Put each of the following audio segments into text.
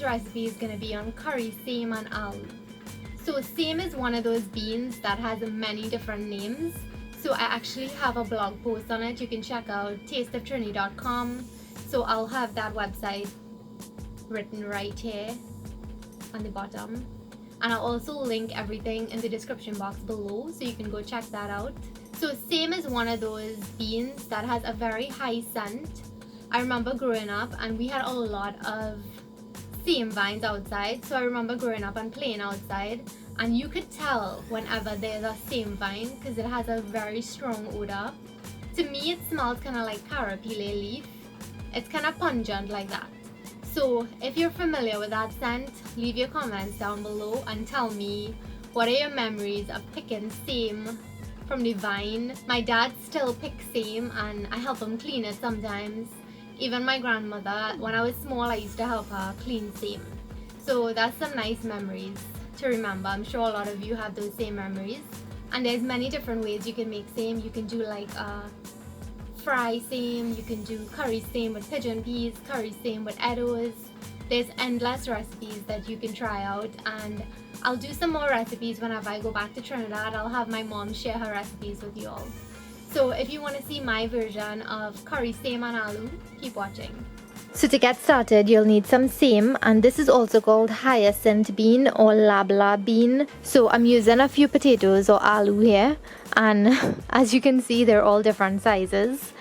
recipe is going to be on curry, seim and aloo. So seim is one of those beans that has many different names. So I actually have a blog post on it. You can check out tasteoftrini.com. So I'll have that website written right here on the bottom. And I'll also link everything in the description box below, so you can go check that out. So seim is one of those beans that has a very high scent. I remember growing up and we had a lot of seim vines outside. So I remember growing up and playing outside, and you could tell whenever there's a seim vine because it has a very strong odor. To me it smells kind of like karipillay leaf. It's kind of pungent like that. So if you're familiar with that scent, leave your comments down below and tell me what are your memories of picking seim from the vine. My dad still picks seim and I help him clean it sometimes. Even my grandmother, when I was small, I used to help her clean seim. So that's some nice memories to remember. I'm sure a lot of you have those same memories. And there's many different ways you can make seim. You can do like fry seim, you can do curry seim with pigeon peas, curry seim with eddos. There's endless recipes that you can try out, and I'll do some more recipes whenever I go back to Trinidad. I'll have my mom share her recipes with you all. So if you want to see my version of curry seim and aloo, keep watching. So to get started, you'll need some seim, and this is also called hyacinth bean or labla bean. So I'm using a few potatoes or aloo here, and as you can see, they're all different sizes.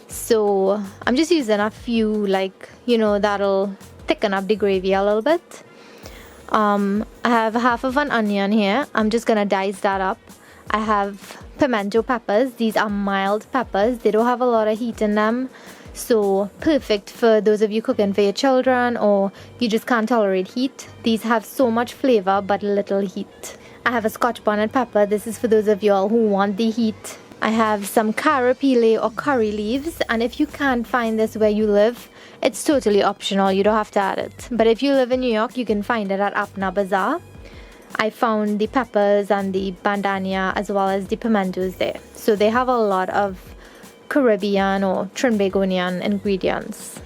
So I'm just using a few, like, you know, that'll thicken up the gravy a little bit. I have half of an onion here. I'm just gonna dice that up. I have pimento peppers. These are mild peppers. They don't have a lot of heat in them. So perfect for those of you cooking for your children or you just can't tolerate heat. These have so much flavor but little heat. I have a Scotch bonnet pepper. This is for those of y'all who want the heat. I have some karipillay or curry leaves, and if you can't find this where you live, it's totally optional. You don't have to add it. But if you live in New York, you can find it at Apna Bazaar. I found the peppers and the bandhania as well as the pimentos there. So they have a lot of Caribbean or Trinbagonian ingredients.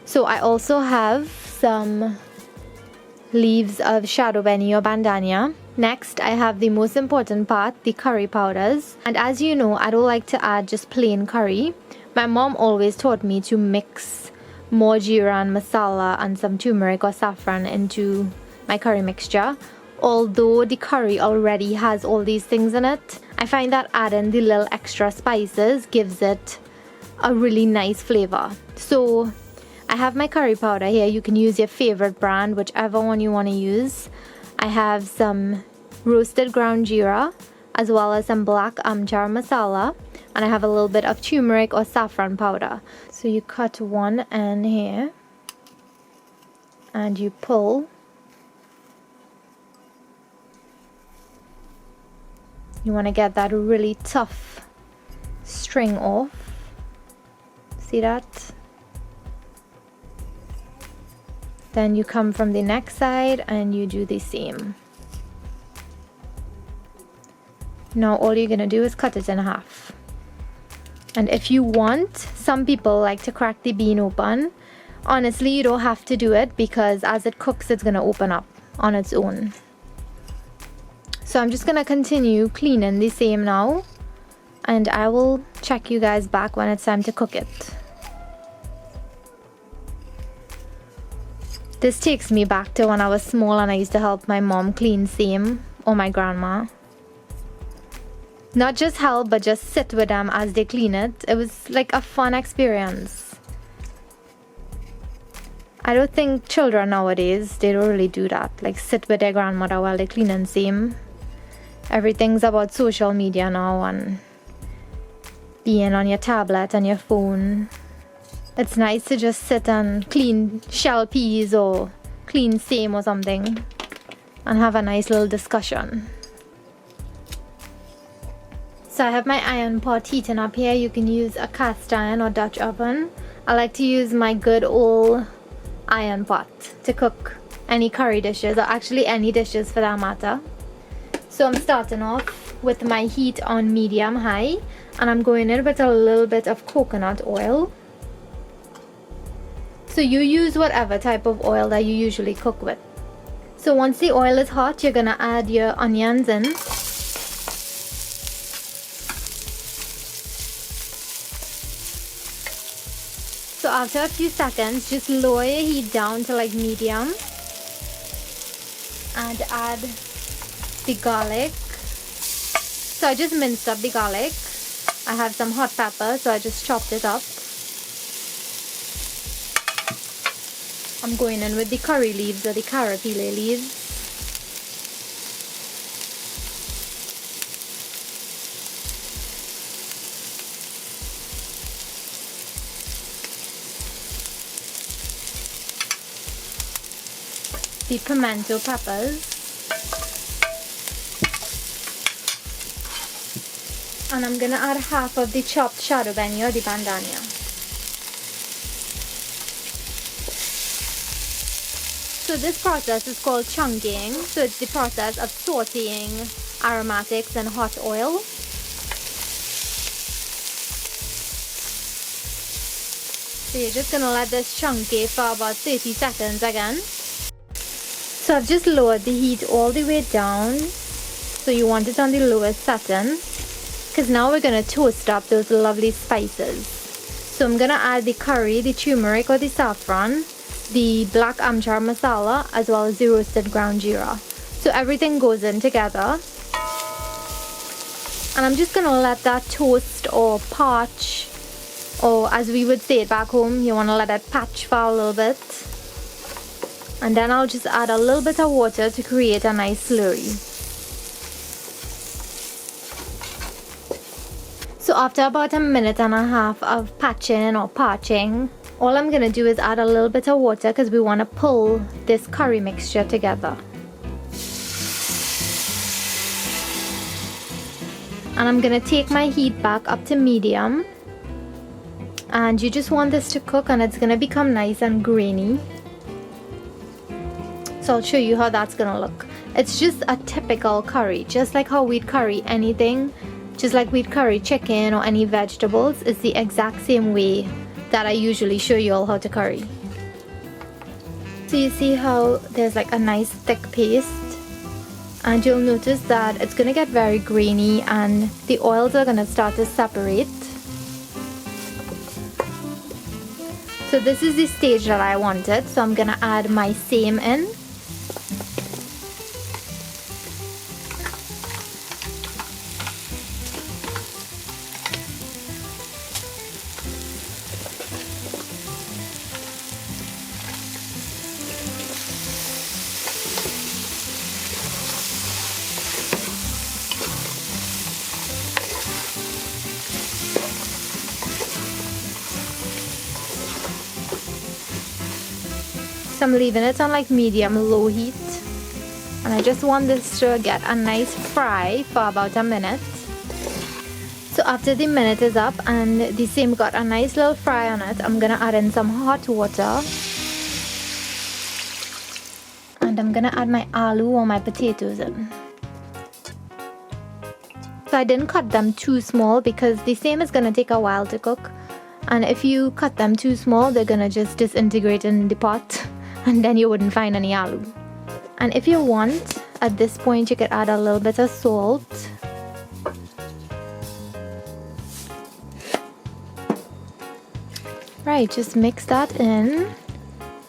So I also have some leaves of shadow beni or bandhania. Next, I have the most important part, the curry powders. And as you know, I don't like to add just plain curry. My mom always taught me to mix more geera and massala and some turmeric or saffron into my curry mixture. Although the curry already has all these things in it, I find that adding the little extra spices gives it a really nice flavor. So I have my curry powder here. You can use your favorite brand, whichever one you want to use. I have some roasted ground geera as well as some black amchar masala, and I have a little bit of turmeric or saffron powder. So you cut one end here and you pull. You want to get that really tough string off. See that? Then you come from the next side and you do the same. Now all you're gonna do is cut it in half. And if you want, some people like to crack the bean open. Honestly, you don't have to do it because as it cooks, it's gonna open up on its own. So I'm just gonna continue cleaning the seim now, and I will check you guys back when it's time to cook it. This takes me back to when I was small and I used to help my mom clean seim, or my grandma. Not just help, but just sit with them as they clean it. It was like a fun experience. I don't think children nowadays, they don't really do that. Like sit with their grandmother while they're cleaning seim. Everything's about social media now and being on your tablet and your phone. It's nice to just sit and clean shell peas or clean seim or something and have a nice little discussion. So I have my iron pot heating up here. You can use a cast iron or Dutch oven. I like to use my good old iron pot to cook any curry dishes, or actually any dishes for that matter. So I'm starting off with my heat on medium high, and I'm going in with a little bit of coconut oil. So you use whatever type of oil that you usually cook with. So once the oil is hot, you're gonna add your onions in. So after a few seconds, just lower your heat down to like medium and add the garlic. So I just minced up the garlic. I have some hot pepper, so I just chopped it up. I'm going in with the curry leaves or the karipillay leaves. The pimento peppers, and I'm gonna add half of the chopped shadon beni or the bandhania. So this process is called chunking. So it's the process of sauteing aromatics in hot oil. So you're just gonna let this chunky for about 30 seconds again. So I've just lowered the heat all the way down. So you want it on the lowest setting, because now we're going to toast up those lovely spices. So I'm going to add the curry, the turmeric or the saffron, the black amchar massala, as well as the roasted ground geera. So everything goes in together. And I'm just going to let that toast or parch, or as we would say it back home, you want to let it patch for a little bit. And then I'll just add a little bit of water to create a nice slurry. So after about a minute and a half of patching or parching, all I'm going to do is add a little bit of water because we want to pull this curry mixture together. And I'm going to take my heat back up to medium. And you just want this to cook and it's going to become nice and grainy. So I'll show you how that's gonna look. It's just a typical curry, just like how we'd curry anything, just like we'd curry chicken or any vegetables. It's the exact same way that I usually show you all how to curry. So you see how there's like a nice thick paste, and you'll notice that it's gonna get very grainy and the oils are gonna start to separate. So this is the stage that I wanted, so I'm gonna add my seim in. So I'm leaving it on like medium low heat, and I just want this to get a nice fry for about a minute. So after the minute is up and the seim got a nice little fry on it, I'm gonna add in some hot water, and I'm gonna add my aloo or my potatoes in. So I didn't cut them too small because the seim is gonna take a while to cook, and if you cut them too small, they're gonna just disintegrate in the pot. And then you wouldn't find any aloo. And if you want, at this point you could add a little bit of salt. Right, just mix that in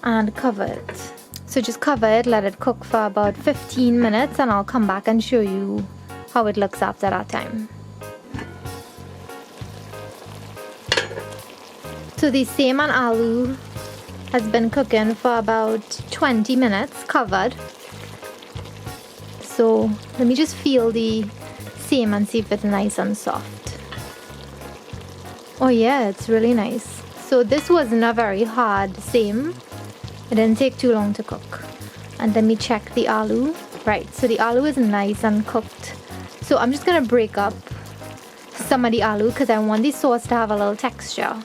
and cover it. So just cover it, let it cook for about 15 minutes, and I'll come back and show you how it looks after that time. So the seim and aloo has been cooking for about 20 minutes covered. So let me just feel the seim and see if it's nice and soft. Oh yeah, it's really nice. So this wasn't a very hard seim. It didn't take too long to cook. And let me check the aloo. Right, so the aloo is nice and cooked. So I'm just gonna break up some of the aloo because I want the sauce to have a little texture.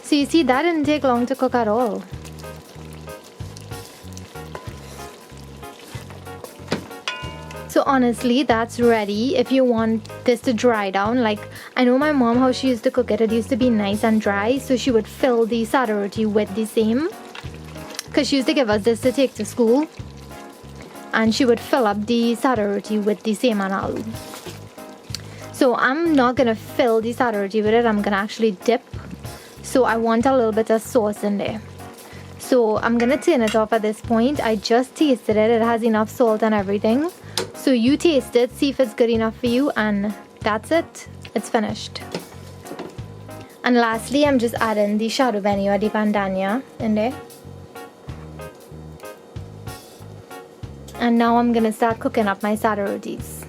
So you see, that didn't take long to cook at all. So honestly, that's ready. If you want this to dry down, like I know my mom how she used to cook it, it used to be nice and dry, so she would fill the sada roti with the same, because she used to give us this to take to school, and she would fill up the sada roti with the same and aloo. So I'm not gonna fill the sada roti with it, I'm gonna actually dip. So I want a little bit of sauce in there. So I'm gonna turn it off at this point. I just tasted it, it has enough salt and everything. So you taste it, see if it's good enough for you, and that's it. It's finished. And lastly, I'm just adding the shadow beni or the bandhania in there. And now I'm gonna start cooking up my sada rotis.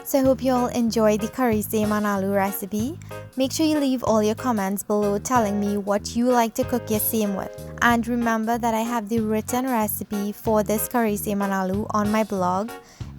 So I hope you all enjoyed the curry seim and aloo recipe. Make sure you leave all your comments below telling me what you like to cook your seim with. And remember that I have the written recipe for this curry seim and aloo on my blog.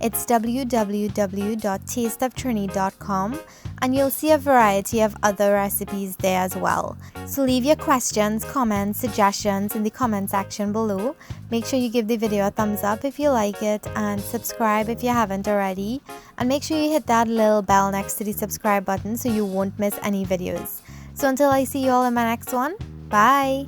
It's www.tasteoftrini.com, and you'll see a variety of other recipes there as well. So leave your questions, comments, suggestions in the comment section below. Make sure you give the video a thumbs up if you like it, and subscribe if you haven't already. And make sure you hit that little bell next to the subscribe button so you won't miss any videos. So until I see you all in my next one, bye!